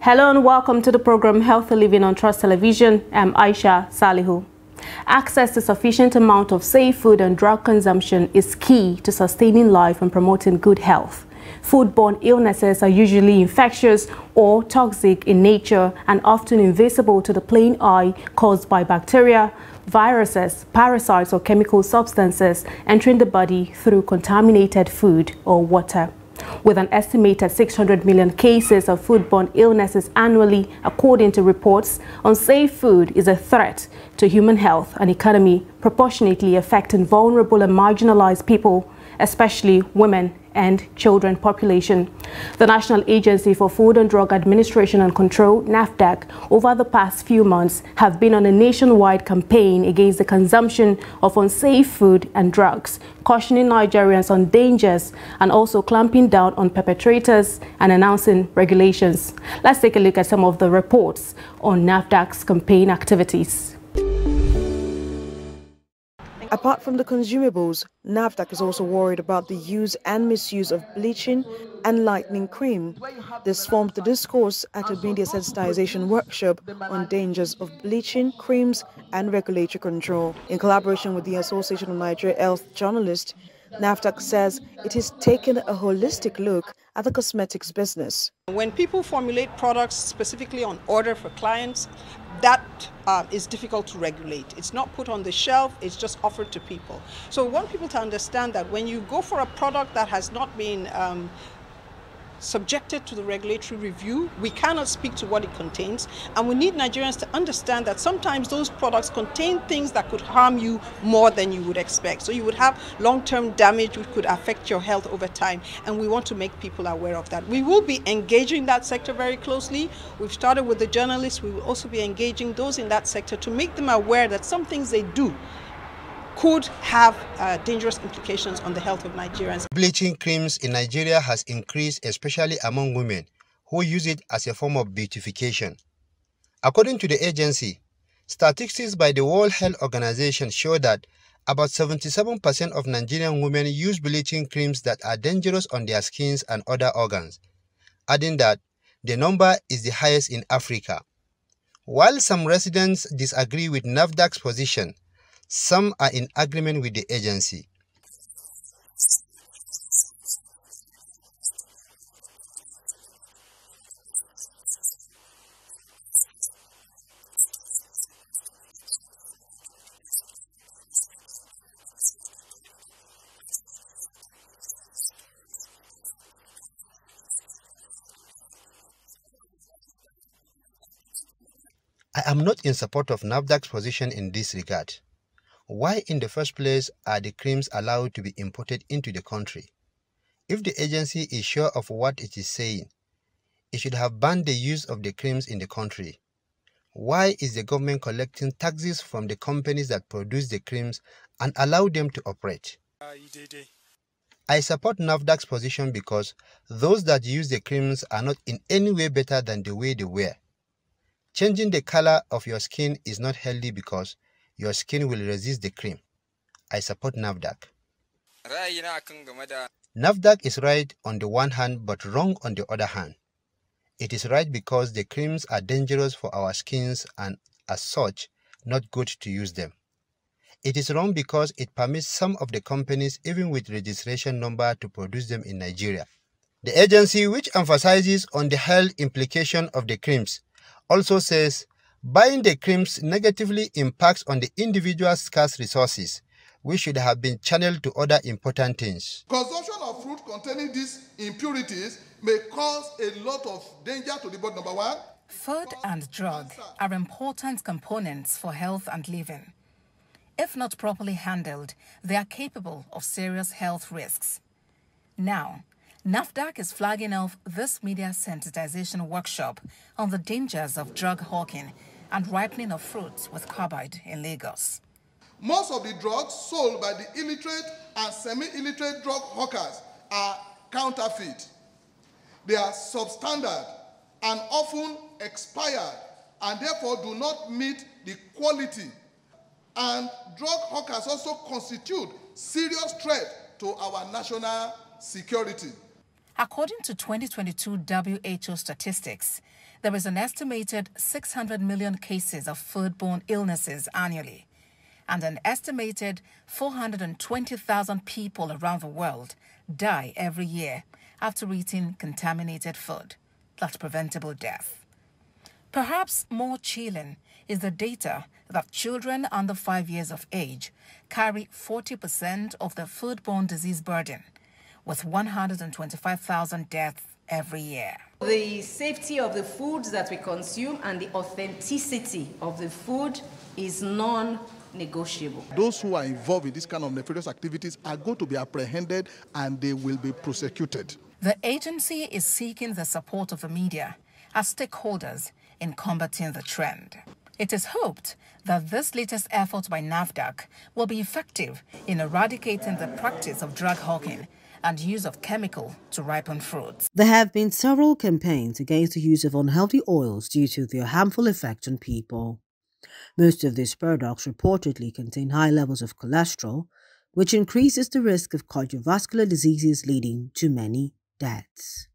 Hello and welcome to the program Healthy Living on Trust Television. I'm Aisha Salihu. Access to sufficient amount of safe food and drug consumption is key to sustaining life and promoting good health. Foodborne illnesses are usually infectious or toxic in nature and often invisible to the plain eye, caused by bacteria, viruses, parasites or chemical substances entering the body through contaminated food or water. With an estimated 600 million cases of foodborne illnesses annually, according to reports, unsafe food is a threat to human health and economy, proportionately affecting vulnerable and marginalized people, especially women and children population. The National Agency for Food and Drug Administration and Control, NAFDAC, over the past few months have been on a nationwide campaign against the consumption of unsafe food and drugs, cautioning Nigerians on dangers and also clamping down on perpetrators and announcing regulations. Let's take a look at some of the reports on NAFDAC's campaign activities. Apart from the consumables, NAFDAC is also worried about the use and misuse of bleaching and lightening cream. This formed the discourse at a media sensitization workshop on dangers of bleaching, creams and regulatory control. In collaboration with the Association of Nigeria Health Journalists, NAFDAC says it is taking a holistic look at the cosmetics business. When people formulate products specifically on order for clients, that is difficult to regulate. It's not put on the shelf, it's just offered to people. So we want people to understand that when you go for a product that has not been subjected to the regulatory review, we cannot speak to what it contains, and we need Nigerians to understand that sometimes those products contain things that could harm you more than you would expect. So you would have long-term damage which could affect your health over time, and we want to make people aware of that. We will be engaging that sector very closely. We've started with the journalists. We will also be engaging those in that sector to make them aware that some things they do could have dangerous implications on the health of Nigerians. Bleaching creams in Nigeria has increased, especially among women who use it as a form of beautification. According to the agency, statistics by the World Health Organization show that about 77% of Nigerian women use bleaching creams that are dangerous on their skins and other organs, adding that the number is the highest in Africa. While some residents disagree with NAFDAC's position, some are in agreement with the agency. I am not in support of NAFDAC's position in this regard. Why in the first place are the creams allowed to be imported into the country? If the agency is sure of what it is saying, it should have banned the use of the creams in the country. Why is the government collecting taxes from the companies that produce the creams and allow them to operate? I support NAFDAC's position because those that use the creams are not in any way better than the way they were. Changing the color of your skin is not healthy because your skin will resist the cream. I support NAFDAC. NAFDAC is right on the one hand but wrong on the other hand. It is right because the creams are dangerous for our skins and as such, not good to use them. It is wrong because it permits some of the companies, even with registration number, to produce them in Nigeria. The agency, which emphasizes on the health implication of the creams, also says buying the creams negatively impacts on the individual's scarce resources, which should have been channeled to other important things. Consumption of fruit containing these impurities may cause a lot of danger to the body. Number one, food and drug are important components for health and living. If not properly handled, they are capable of serious health risks. Now, NAFDAC is flagging off this media sensitization workshop on the dangers of drug hawking and ripening of fruits with carbide in Lagos. Most of the drugs sold by the illiterate and semi-illiterate drug hawkers are counterfeit. They are substandard and often expired and therefore do not meet the quality. And drug hawkers also constitute serious threat to our national security. According to 2022 WHO statistics, there is an estimated 600 million cases of foodborne illnesses annually, and an estimated 420,000 people around the world die every year after eating contaminated food. That's preventable death. Perhaps more chilling is the data that children under 5 years of age carry 40% of the foodborne disease burden, with 125,000 deaths every year. The safety of the foods that we consume and the authenticity of the food is non-negotiable. Those who are involved in this kind of nefarious activities are going to be apprehended and they will be prosecuted. The agency is seeking the support of the media as stakeholders in combating the trend. It is hoped that this latest effort by NAFDAC will be effective in eradicating the practice of drug hawking and use of chemical to ripen fruits. There have been several campaigns against the use of unhealthy oils due to their harmful effect on people. Most of these products reportedly contain high levels of cholesterol, which increases the risk of cardiovascular diseases leading to many deaths.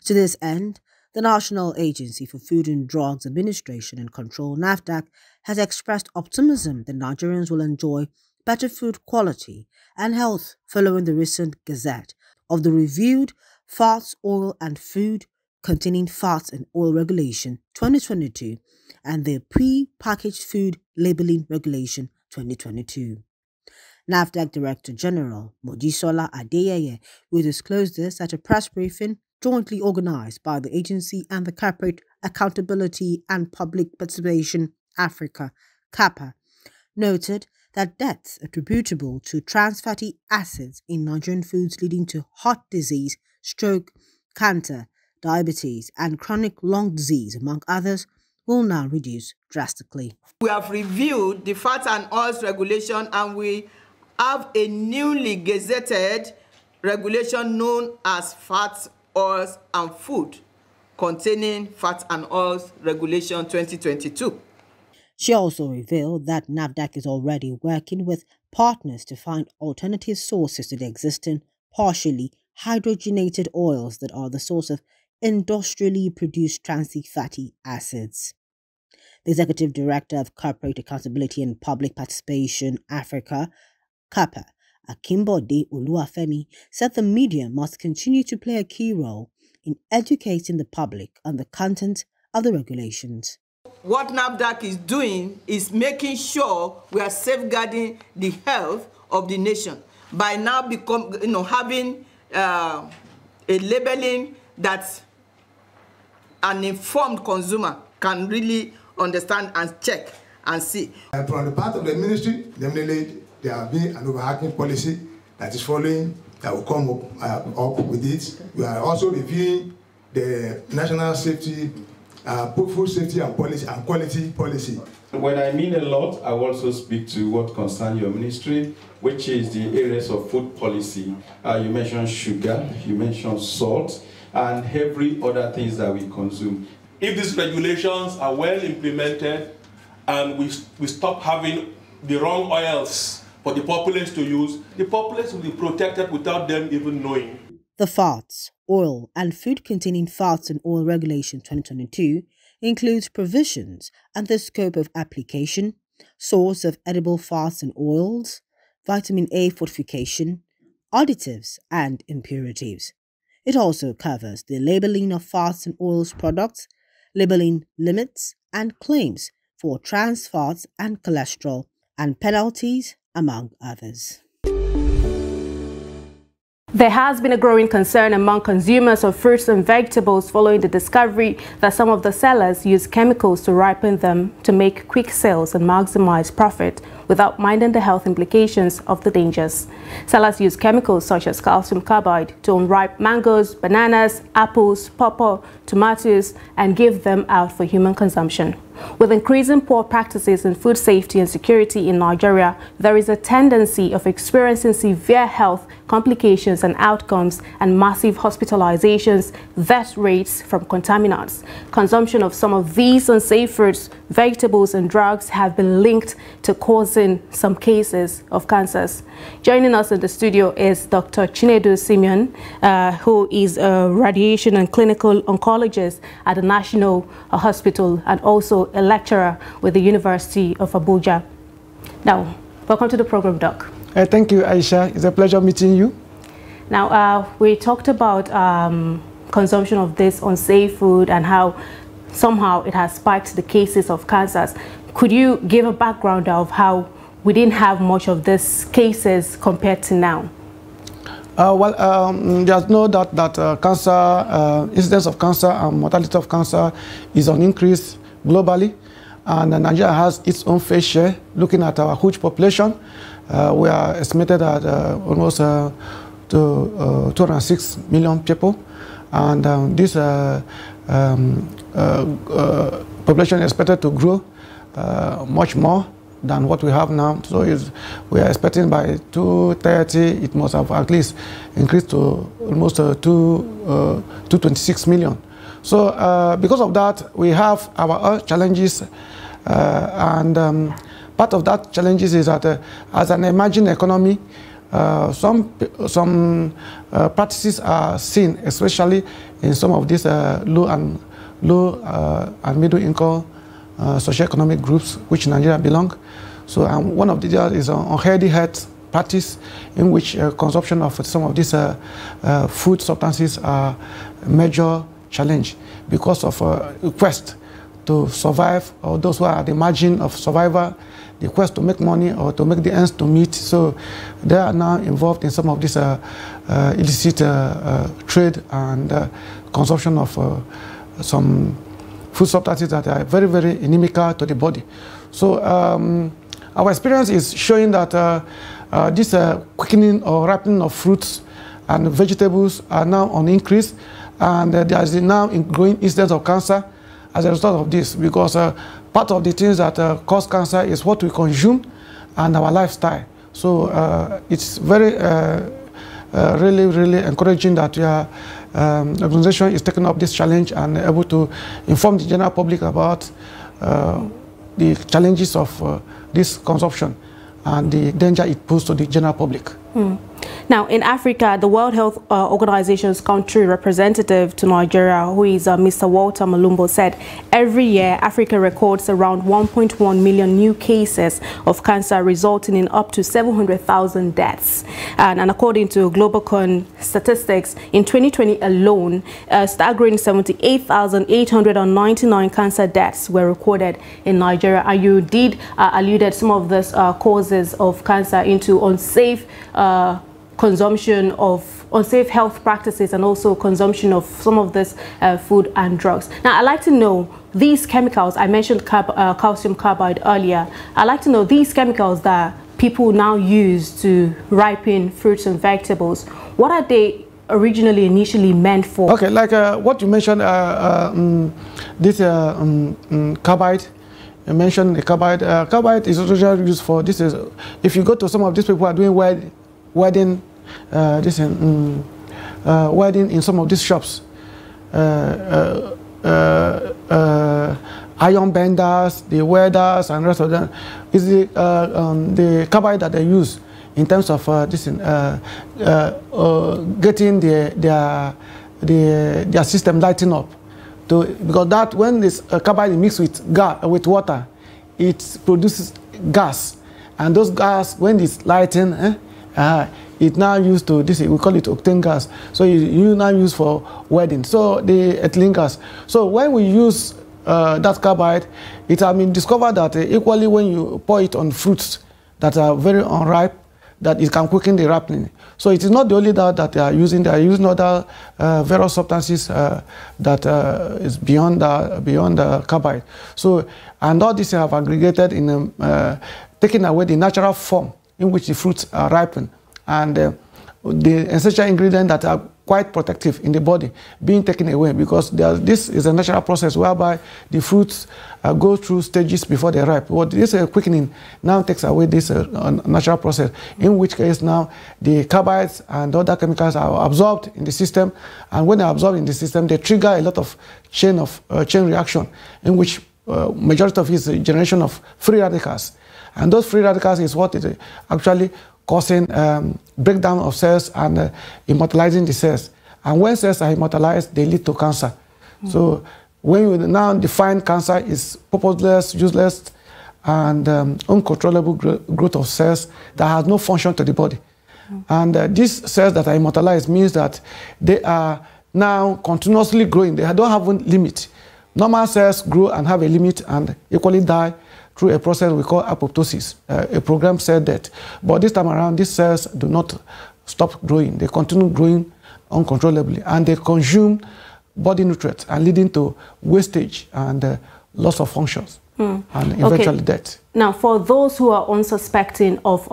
To this end, the National Agency for Food and Drugs Administration and Control, NAFDAC, has expressed optimism that Nigerians will enjoy better food quality and health following the recent gazette of the reviewed Fats, Oil and Food Containing Fats and Oil Regulation 2022 and the Pre-Packaged Food Labeling Regulation 2022. NAFDAC Director General Mojisola Adeyeye will disclose this at a press briefing jointly organized by the agency and the Corporate Accountability and Public Participation Africa, CAPA, noted that deaths attributable to trans fatty acids in Nigerian foods leading to heart disease, stroke, cancer, diabetes, and chronic lung disease, among others, will now reduce drastically. We have reviewed the fats and oils regulation, and we have a newly gazetted regulation known as Fats, Oils and Food Containing Fats and Oils Regulation 2022. She also revealed that NAFDAC is already working with partners to find alternative sources to the existing partially hydrogenated oils that are the source of industrially produced trans fatty acids. The Executive Director of Corporate Accountability and Public Participation Africa, CAPA, Akimbode Oluwafemi, said the media must continue to play a key role in educating the public on the content of the regulations. What NAFDAC is doing is making sure we are safeguarding the health of the nation by now having a labeling that an informed consumer can really understand and check and see. From the part of the ministry, definitely there will be an overarching policy that is following, that will come up with it. We are also reviewing the national safety, food safety and policy and quality policy. When I mean a lot, I will also speak to what concerns your ministry, which is the areas of food policy. You mentioned sugar, you mentioned salt, and every other things that we consume. If these regulations are well implemented and we stop having the wrong oils for the populace to use, the populace will be protected without them even knowing. The Fats, Oil and Food Containing Fats and Oil Regulation 2022 includes provisions and the scope of application, source of edible fats and oils, vitamin A fortification, additives and impurities. It also covers the labeling of fats and oils products, labeling limits and claims for trans fats and cholesterol, and penalties, among others. There has been a growing concern among consumers of fruits and vegetables following the discovery that some of the sellers use chemicals to ripen them to make quick sales and maximize profit without minding the health implications of the dangers. Sellers use chemicals such as calcium carbide to unripe mangoes, bananas, apples, pawpaw, tomatoes, and give them out for human consumption. With increasing poor practices in food safety and security in Nigeria, there is a tendency of experiencing severe health complications and outcomes and massive hospitalizations, death rates from contaminants. Consumption of some of these unsafe fruits, vegetables and drugs have been linked to causing some cases of cancers. Joining us in the studio is Dr. Chinedu Simeon, who is a radiation and clinical oncologist at the National Hospital and also a lecturer with the University of Abuja. Now, welcome to the program, Doc. Thank you, Aisha. It's a pleasure meeting you. Now, we talked about consumption of this unsafe food and how somehow it has spiked the cases of cancers. Could you give a background of how we didn't have much of these cases compared to now? There's no doubt that cancer, incidence of cancer and mortality of cancer is on increase globally, and Nigeria has its own fair share. Looking at our huge population, we are estimated at almost to 206 million people, and this population is expected to grow much more than what we have now. So we are expecting by 2030 it must have at least increased to almost 226 million. So because of that, we have our challenges, and part of that challenges is that as an emerging economy, some practices are seen, especially in some of these low and middle income socioeconomic groups which Nigeria belong. So one of the is unhealthy health practice, in which consumption of some of these food substances are a major challenge because of quest to survive, or those who are at the margin of survival, the quest to make money or to make the ends to meet. So they are now involved in some of this illicit trade and consumption of some food substances that are very, very inimical to the body. So our experience is showing that this quickening or ripening of fruits and vegetables are now on increase, and there is now a growing incidence of cancer as a result of this, because part of the things that cause cancer is what we consume and our lifestyle. So it's very really encouraging that your organization is taking up this challenge and able to inform the general public about the challenges of this consumption and the danger it poses to the general public. Now, in Africa, the World Health Organization's country representative to Nigeria, who is Mr. Walter Malumbo, said every year Africa records around 1.1 million new cases of cancer, resulting in up to 700,000 deaths. And according to Globocon statistics, in 2020 alone, a staggering 78,899 cancer deaths were recorded in Nigeria. And you did alluded some of these causes of cancer into unsafe consumption of unsafe health practices and also consumption of some of this food and drugs. Now, I'd like to know these chemicals. I mentioned calcium carbide earlier. I'd like to know these chemicals that people now use to ripen fruits and vegetables. What are they originally initially meant for? Okay, like what you mentioned, this carbide. You mentioned the carbide. Carbide is usually used for this. Is if you go to some of these people who are doing wedding in some of these shops, iron benders, the welders, and rest of them, is the carbide that they use in terms of getting their system lighting up. Because that when this carbide is mixed with water, it produces gas, and those gas, when it's lighting, it's now used to this. We call it octane gas. So you now use for wedding. So the ethylene gas. So when we use that carbide, it has been discovered that equally when you pour it on fruits that are very unripe, that it can quicken the ripening. So it is not the only that they are using. They are using other various substances that is beyond the carbide. So, and all these have aggregated in taking away the natural form in which the fruits are ripened, and the essential ingredient that are quite protective in the body being taken away, because this is a natural process whereby the fruits go through stages before they ripe. What this quickening now takes away this natural process, in which case now the carbides and other chemicals are absorbed in the system, and when they're absorbed in the system, they trigger a lot of chain reaction, in which majority of it is the generation of free radicals. And those free radicals is what is actually causing breakdown of cells and immortalizing the cells. And when cells are immortalized, they lead to cancer. So when you now define cancer is purposeless, useless, and uncontrollable growth of cells that has no function to the body. And these cells that are immortalized means that they are now continuously growing. They don't have a limit. Normal cells grow and have a limit and equally die through a process we call apoptosis, a programmed cell death. But this time around, these cells do not stop growing. They continue growing uncontrollably, and they consume body nutrients and leading to wastage and loss of functions and eventually death. Now, for those who are unsuspecting of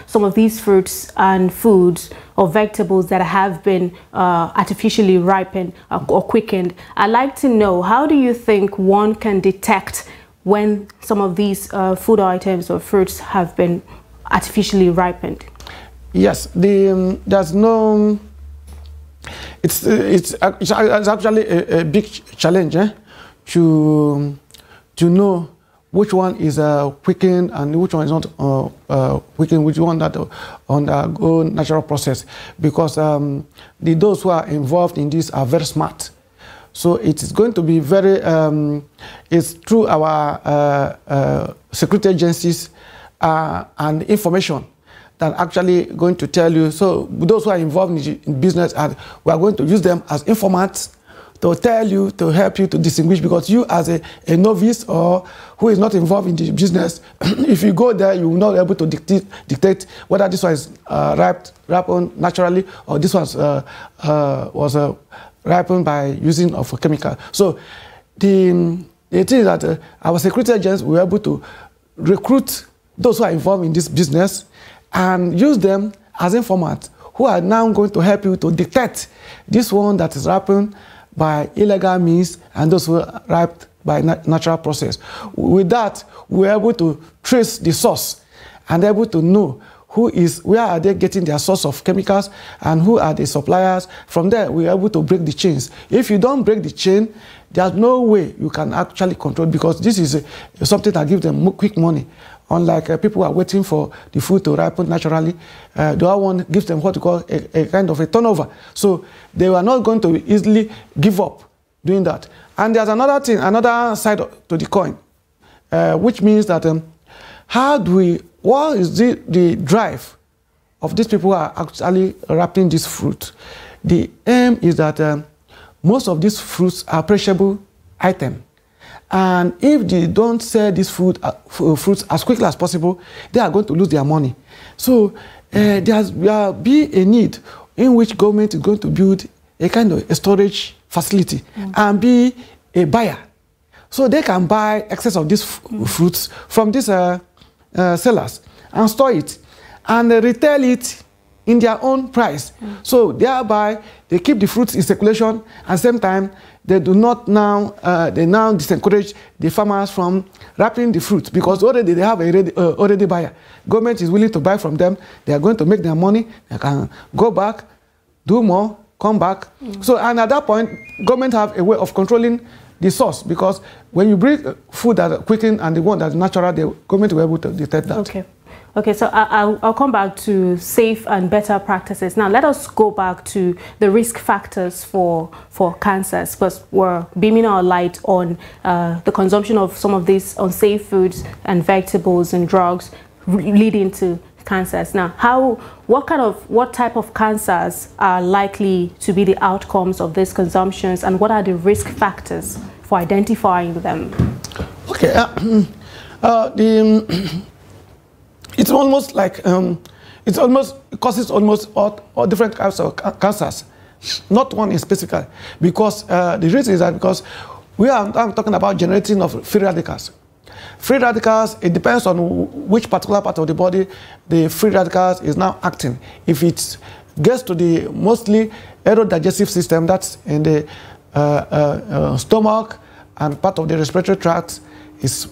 some of these fruits and foods or vegetables that have been artificially ripened or quickened, I'd like to know, how do you think one can detect when some of these food items or fruits have been artificially ripened? Yes, there's no. It's actually a big challenge to know which one is quickened and which one is not quickened, which one that undergo natural process, because those who are involved in this are very smart. So it is going to be very, it's through our security agencies and information that actually going to tell you. So those who are involved in business, we are going to use them as informants to tell you, to help you to distinguish, because you as a novice or who is not involved in the business, if you go there, you will not be able to dictate whether this one is ripened naturally or this one was ripened by using of a chemical. So the thing is that our security agents were able to recruit those who are involved in this business and use them as informants who are now going to help you to detect this one that is ripened by illegal means and those who are ripened by natural process. With that, we're able to trace the source and able to know where are they getting their source of chemicals and who are the suppliers. From there, we're able to break the chains. If you don't break the chain, there's no way you can actually control, because this is something that gives them quick money. Unlike people who are waiting for the food to ripen naturally, the other one gives them what we call a kind of a turnover. So they are not going to easily give up doing that. And there's another thing, another side to the coin, which means that what is the drive of these people who are actually wrapping this fruit? The aim is that most of these fruits are perishable items. And if they don't sell these fruits as quickly as possible, they are going to lose their money. So there will be a need in which government is going to build a kind of a storage facility and be a buyer. So they can buy excess of these fruits from these sellers and store it and retail it in their own price. So thereby they keep the fruits in circulation, at the same time they do not now disencourage the farmers from wrapping the fruit, because already they have already buyer. Government is willing to buy from them. They are going to make their money. They can go back, do more, come back. So, and at that point, government have a way of controlling the source, because when you bring food that are quickened and the one that's natural, the government will be able to detect that. Okay. Okay, so I'll come back to safe and better practices. Now, let us go back to the risk factors for cancers, because we're beaming our light on the consumption of some of these unsafe foods and vegetables and drugs leading to cancers. Now, what type of cancers are likely to be the outcomes of these consumptions, and what are the risk factors for identifying them? Okay, it's almost like it causes almost all different types of cancers, not one in specific, because the reason is that because I'm talking about generating of free radicals. Free radicals, it depends on which particular part of the body the free radicals is now acting. If it's gets to the mostly aerodigestive system, that's in the stomach and part of the respiratory tract, is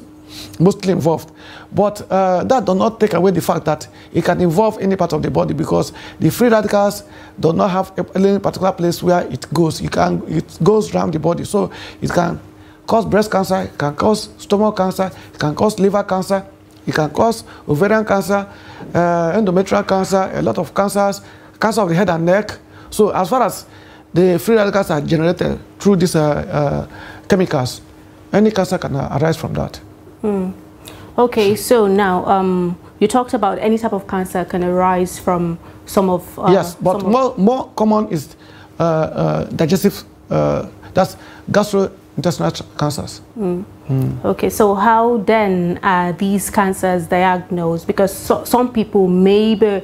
mostly involved. But that does not take away the fact that it can involve any part of the body, because the free radicals do not have any particular place where it goes. It goes around the body. So it can cause breast cancer, it can cause stomach cancer, it can cause liver cancer, it can cause ovarian cancer, endometrial cancer, a lot of cancers, cancer of the head and neck. So as far as the free radicals are generated through these chemicals, any cancer can arise from that. Okay, so now you talked about any type of cancer can arise from some of... yes, but more common is digestive, that's gastrointestinal cancers. Okay, so how then are these cancers diagnosed? Because some people may be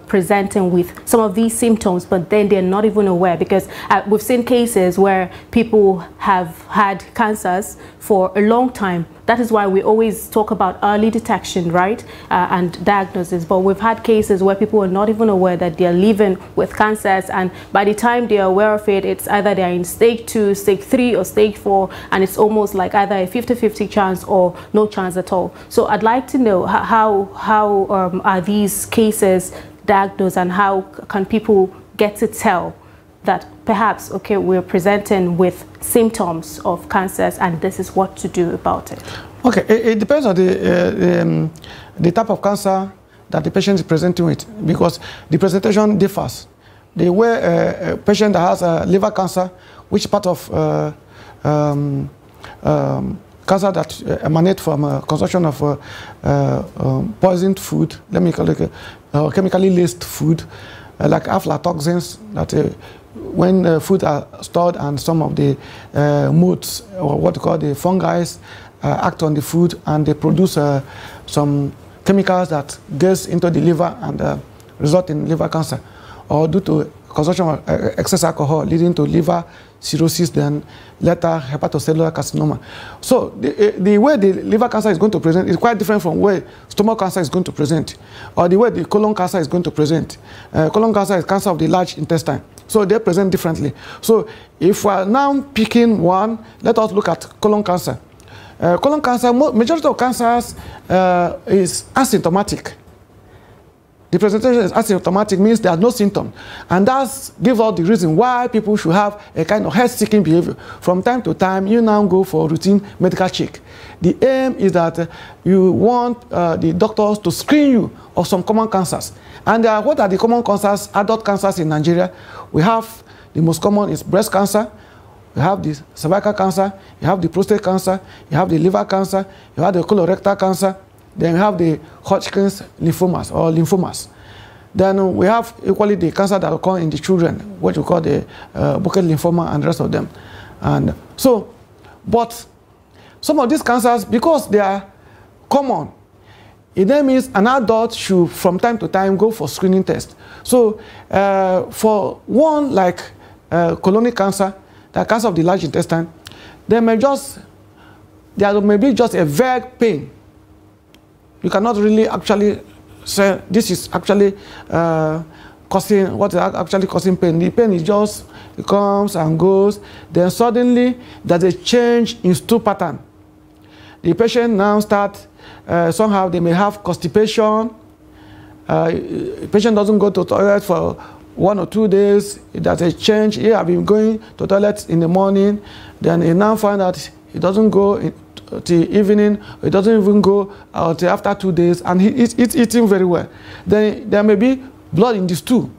presenting with some of these symptoms, but then they're not even aware, because we've seen cases where people have had cancers for a long time. That is why we always talk about early detection, right, and diagnosis. But we've had cases where people are not even aware that they're living with cancers, and by the time they're aware of it, it's either they're in stage 2, stage 3, or stage 4, and it's almost like either a 50-50 chance or no chance at all. So I'd like to know how are these cases diagnosed, and how can people get to tell that perhaps, okay, we're presenting with symptoms of cancers and this is what to do about it? Okay, it depends on the type of cancer that the patient is presenting with, because the presentation differs. The way a patient that has liver cancer, which part of cancer that emanate from consumption of poisoned food, let me call it chemically laced food, like aflatoxins, that when food are stored and some of the moths, or what we call the fungi, act on the food, and they produce some chemicals that gets into the liver and result in liver cancer, or due to consumption of excess alcohol leading to liver cirrhosis, then later hepatocellular carcinoma. So the way the liver cancer is going to present is quite different from where stomach cancer is going to present, or the way the colon cancer is going to present. Colon cancer is cancer of the large intestine, so they present differently. So if we are now picking one, let us look at colon cancer. Colon cancer, majority of cancers is asymptomatic. The presentation is asymptomatic, means there are no symptoms. And that gives us the reason why people should have a kind of health-seeking behavior. From time to time, you now go for routine medical check. The aim is that you want the doctors to screen you of some common cancers. And what are the common cancers, adult cancers in Nigeria? We have the most common is breast cancer. You have the cervical cancer, you have the prostate cancer, you have the liver cancer, you have the colorectal cancer, then we have the Hodgkin's lymphomas or lymphomas. Then we have equally the cancer that occur in the children, what we call the Burkitt lymphoma and the rest of them. And so, but some of these cancers, because they are common, it then means an adult should from time to time go for screening tests. So for one like colonic cancer, the cancer of the large intestine, there may be just a vague pain. You cannot really actually say this is actually causing, what is actually causing pain. The pain is just, it comes and goes. Then suddenly there's a change in stool pattern. The patient now starts, somehow they may have constipation. The patient doesn't go to the toilet for 1 or 2 days. There's a change. He has been going to the toilet in the morning. Then he now finds that he doesn't go till evening, it doesn't even go till after 2 days, and he's eating very well. Then there may be blood in the stool.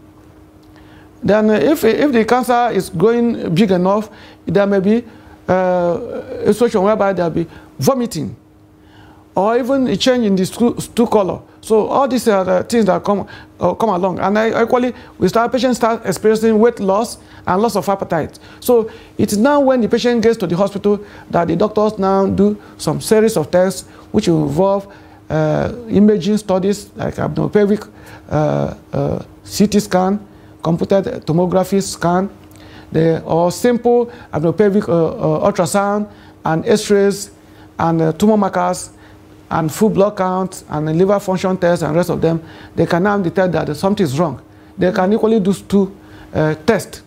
Then if the cancer is growing big enough, there may be a situation whereby there will be vomiting, or even a change in the stool color. So all these are the things that come along. And equally, patients start experiencing weight loss and loss of appetite. So it's now when the patient gets to the hospital that the doctors now do some series of tests which will involve imaging studies like abdominopelvic CT scan, computed tomography scan, or simple abdominopelvic ultrasound and X-rays and tumor markers and full blood count and liver function tests and rest of them. They can now detect that something is wrong. they can equally do 2 tests,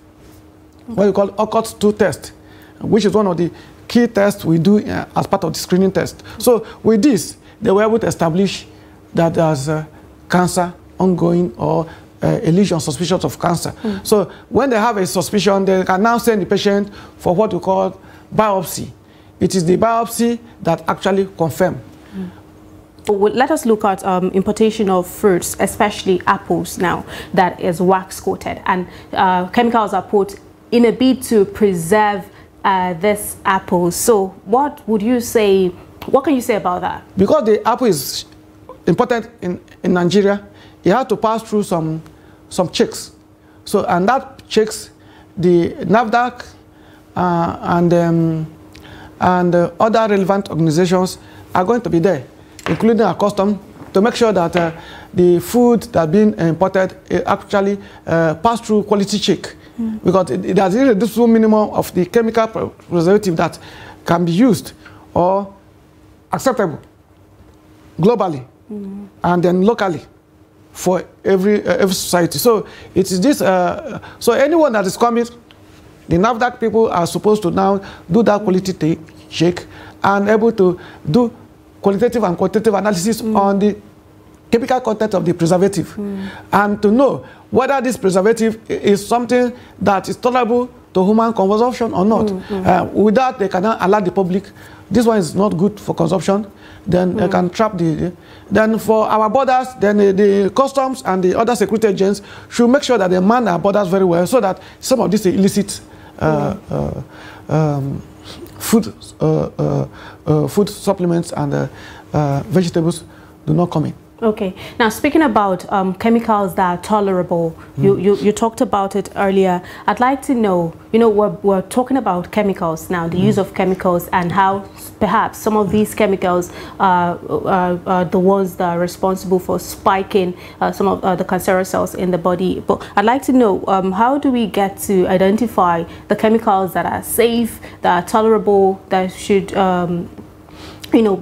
what you call OCOTS 2 test, which is one of the key tests we do as part of the screening test. So with this, they were able to establish that there's cancer ongoing or a lesion suspicious of cancer. So when they have a suspicion, they can now send the patient for what we call biopsy. It is the biopsy that actually confirms. Let us look at importation of fruits, especially apples now, that is wax coated, and chemicals are put in a bid to preserve this apple. So what would you say, what can you say about that? Because the apple is imported in Nigeria, it had to pass through some checks. So, and that checks, the NAFDAC and other relevant organizations are going to be there, including our custom, to make sure that the food that being imported actually pass through quality check. Because it has a reducible minimum of the chemical preservative that can be used or acceptable globally and then locally for every society. So it is this. So anyone that is coming, the NAFDAC people are supposed to now do that quality check and able to do qualitative and quantitative analysis on the chemical content of the preservative and to know whether this preservative is something that is tolerable to human consumption or not. With that, they can alert the public, this one is not good for consumption, then they can trap the... Then for our borders, then the customs and the other security agents should make sure that they man our borders very well so that some of these illicit food supplements and vegetables do not come in. Okay. Now, speaking about chemicals that are tolerable, you talked about it earlier. I'd like to know, we're talking about chemicals now, the use of chemicals, and how perhaps some of these chemicals are the ones that are responsible for spiking some of the cancerous cells in the body. But I'd like to know, how do we get to identify the chemicals that are safe, that are tolerable, that should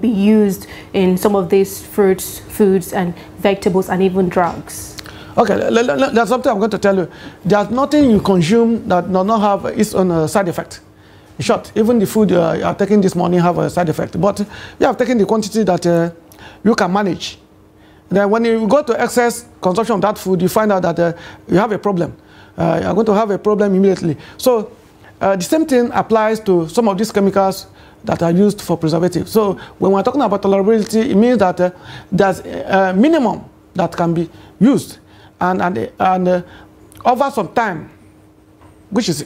be used in some of these fruits, foods and vegetables and even drugs? Okay, there's something I'm going to tell you. There's nothing you consume that does not have its own side effect. In short, even the food you are taking this morning have a side effect, but you have taken the quantity that you can manage. Then when you go to excess consumption of that food, you find out that you have a problem. You're going to have a problem immediately. So the same thing applies to some of these chemicals that are used for preservative. So when we're talking about tolerability, it means that there's a minimum that can be used, and over some time, which is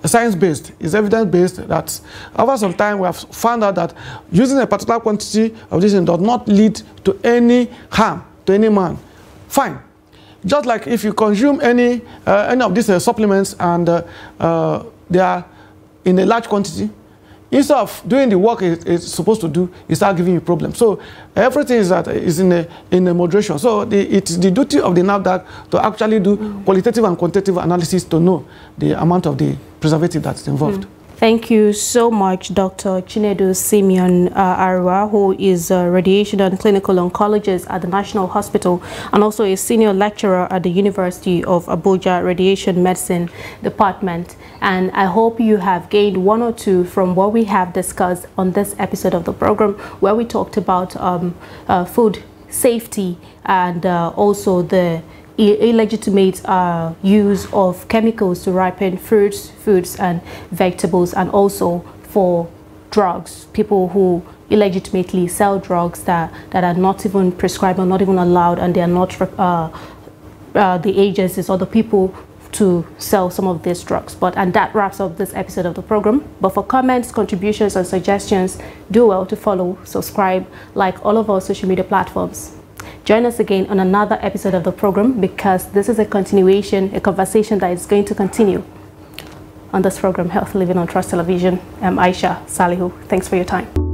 science-based, is evidence-based, that over some time we have found out that using a particular quantity of this does not lead to any harm to any man. Fine. Just like if you consume any of these supplements and they are in a large quantity, instead of doing the work it's supposed to do, it starts giving you problems. So everything is in a moderation. So it's the duty of the NAFDAC to actually do qualitative and quantitative analysis to know the amount of the preservative that's involved. Thank you so much, Dr. Chinedu Simeon Arua, who is a radiation and clinical oncologist at the National Hospital and also a senior lecturer at the University of Abuja Radiation Medicine Department. And I hope you have gained one or two from what we have discussed on this episode of the program, where we talked about food safety and also the illegitimate use of chemicals to ripen fruits, foods and vegetables, and also for drugs, people who illegitimately sell drugs that are not even prescribed or not even allowed, and they are not the agencies or the people to sell some of these drugs. And that wraps up this episode of the program. But for comments, contributions and suggestions, do well to follow, subscribe, like all of our social media platforms. Join us again on another episode of the program, because this is a continuation, a conversation that is going to continue on this program, Health Living on Trust Television. I'm Aisha Salihu. Thanks for your time.